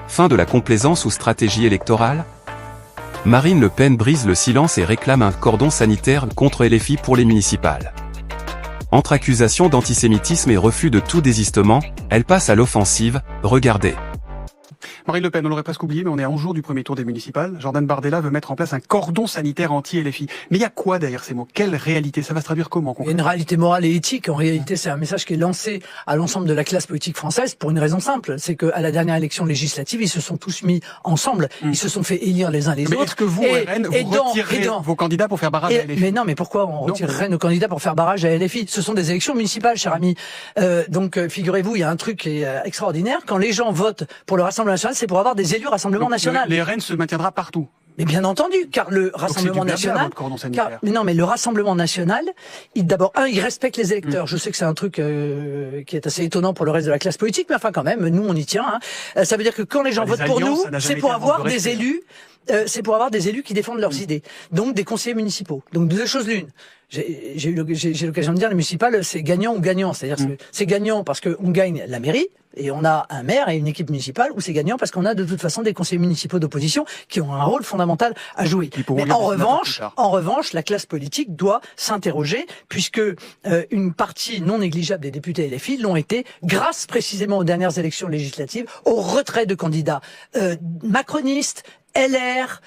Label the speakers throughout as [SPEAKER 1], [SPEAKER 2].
[SPEAKER 1] Fin de la complaisance ou stratégie électorale? Marine Le Pen brise le silence et réclame un cordon sanitaire contre LFI pour les municipales. Entre accusations d'antisémitisme et refus de tout désistement, elle passe à l'offensive, regardez.
[SPEAKER 2] Marine Le Pen, on l'aurait presque oublié, mais on est à 11 jours du premier tour des municipales. Jordan Bardella veut mettre en place un cordon sanitaire anti-LFI. Mais il y a quoi derrière ces mots? Quelle réalité? Ça va se traduire comment?
[SPEAKER 3] Il y a une réalité morale et éthique. En réalité, c'est un message qui est lancé à l'ensemble de la classe politique française pour une raison simple. C'est qu'à la dernière élection législative, ils se sont tous mis ensemble. Ils se sont fait élire les uns les autres.
[SPEAKER 2] Mais est-ce que vous, RN, vous retirez vos candidats pour faire barrage à LFI?
[SPEAKER 3] Mais non, mais pourquoi on retirerait nos candidats pour faire barrage à LFI? Ce sont des élections municipales, cher ami. Donc, figurez-vous, il y a un truc qui est extraordinaire. Quand les gens votent pour le Rassemblement national, c'est pour avoir des élus Rassemblement national.
[SPEAKER 2] Les RN se maintiendra partout.
[SPEAKER 3] Mais bien entendu, car le Rassemblement national, mais non, mais le Rassemblement national, d'abord, il respecte les électeurs. Je sais que c'est un truc qui est assez étonnant pour le reste de la classe politique, mais enfin quand même, nous on y tient. Ça veut dire que quand les gens votent pour nous, c'est pour avoir des élus. C'est pour avoir des élus qui défendent leurs idées, donc des conseillers municipaux. Donc deux choses l'une. J'ai l'occasion de dire, les municipales, c'est gagnant ou gagnant. C'est-à-dire que c'est gagnant parce qu'on gagne la mairie et on a un maire et une équipe municipale, ou c'est gagnant parce qu'on a de toute façon des conseillers municipaux d'opposition qui ont un rôle fondamental à jouer. Mais en revanche, la classe politique doit s'interroger puisque une partie non négligeable des députés LFI l'ont été grâce précisément aux dernières élections législatives, au retrait de candidats macronistes, LR,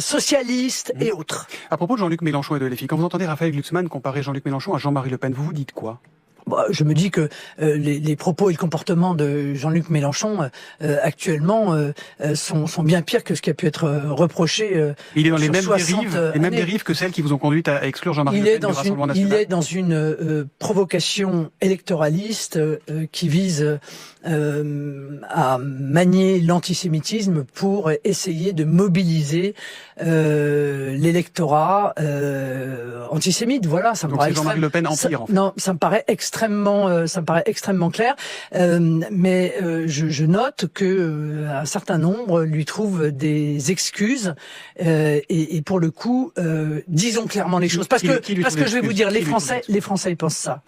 [SPEAKER 3] socialistes et autres.
[SPEAKER 2] À propos de Jean-Luc Mélenchon et de LFI, quand vous entendez Raphaël Glucksmann comparer Jean-Luc Mélenchon à Jean-Marie Le Pen, vous vous dites quoi?
[SPEAKER 3] Je me dis que les propos et le comportement de Jean-Luc Mélenchon actuellement sont bien pires que ce qui a pu être reproché.
[SPEAKER 2] Il est dans les mêmes dérives que celles qui vous ont conduit à exclure Jean-Marie Le Pen du Rassemblement national.
[SPEAKER 3] Il est dans une provocation électoraliste qui vise à manier l'antisémitisme pour essayer de mobiliser l'électorat antisémite. Voilà, ça me paraît
[SPEAKER 2] Jean-Marie Le Pen empire, en fait.
[SPEAKER 3] Non, ça me paraît extrêmement clair. Mais je note que un certain nombre lui trouvent des excuses et pour le coup, disons clairement les choses. Parce que je vais vous dire, les Français ils pensent ça.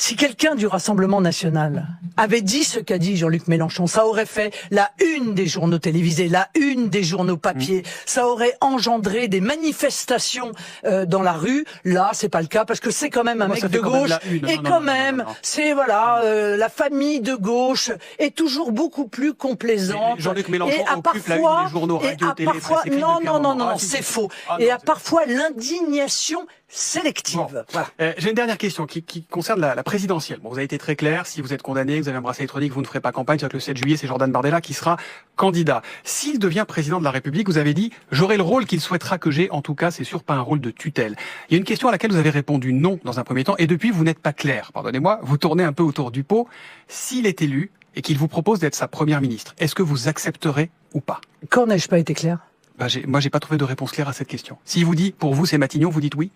[SPEAKER 3] Si quelqu'un du Rassemblement national avait dit ce qu'a dit Jean-Luc Mélenchon, ça aurait fait la une des journaux télévisés, la une des journaux papier, ça aurait engendré des manifestations dans la rue. Là, c'est pas le cas parce que c'est quand même un mec de gauche et quand même, c'est la famille de gauche est toujours beaucoup plus complaisante.
[SPEAKER 2] Jean-Luc Mélenchon occupe la une des journaux radio, télé,
[SPEAKER 3] non, c'est faux. Et à parfois l'indignation sélective.
[SPEAKER 2] Bon. Voilà. J'ai une dernière question qui concerne la présidentielle. Bon, vous avez été très clair, si vous êtes condamné, vous avez un bracelet électronique, vous ne ferez pas campagne, c'est-à-dire que le 7 juillet, c'est Jordan Bardella qui sera candidat. S'il devient président de la République, vous avez dit, j'aurai le rôle qu'il souhaitera que j'ai, en tout cas, c'est sûr, pas un rôle de tutelle. Il y a une question à laquelle vous avez répondu non dans un premier temps, et depuis, vous n'êtes pas clair. Pardonnez-moi, vous tournez un peu autour du pot. S'il est élu et qu'il vous propose d'être sa première ministre, est-ce que vous accepterez ou pas?
[SPEAKER 3] Quand n'ai-je pas été clair?
[SPEAKER 2] Moi, j'ai pas trouvé de réponse claire à cette question. S'il vous dit, pour vous, c'est Matignon, vous dites oui?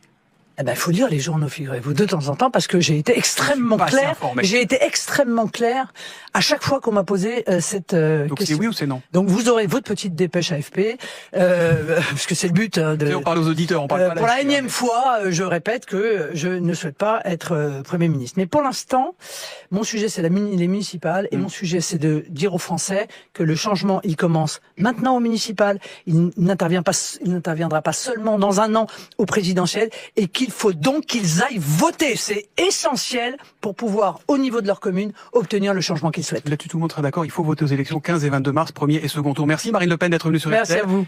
[SPEAKER 3] Eh ben, faut lire les journaux, figurez-vous, de temps en temps, parce que j'ai été extrêmement clair. J'ai été extrêmement clair à chaque fois qu'on m'a posé cette question.
[SPEAKER 2] Donc c'est oui ou c'est non?
[SPEAKER 3] Donc vous aurez votre petite dépêche AFP, parce que c'est le but de.
[SPEAKER 2] On parle aux auditeurs, on parle pas.
[SPEAKER 3] Pour la énième fois, je répète que je ne souhaite pas être Premier ministre. Mais pour l'instant, mon sujet c'est les municipales et mon sujet c'est de dire aux Français que le changement il commence maintenant aux municipales. Il n'interviendra pas seulement dans un an au présidentiel et qu'il faut donc qu'ils aillent voter. C'est essentiel pour pouvoir, au niveau de leur commune, obtenir le changement qu'ils souhaitent.
[SPEAKER 2] Là-dessus, tout le monde sera d'accord. Il faut voter aux élections 15 et 22 mars, premier et second tour. Merci Marine Le Pen d'être venue sur RTL.
[SPEAKER 3] Merci à vous.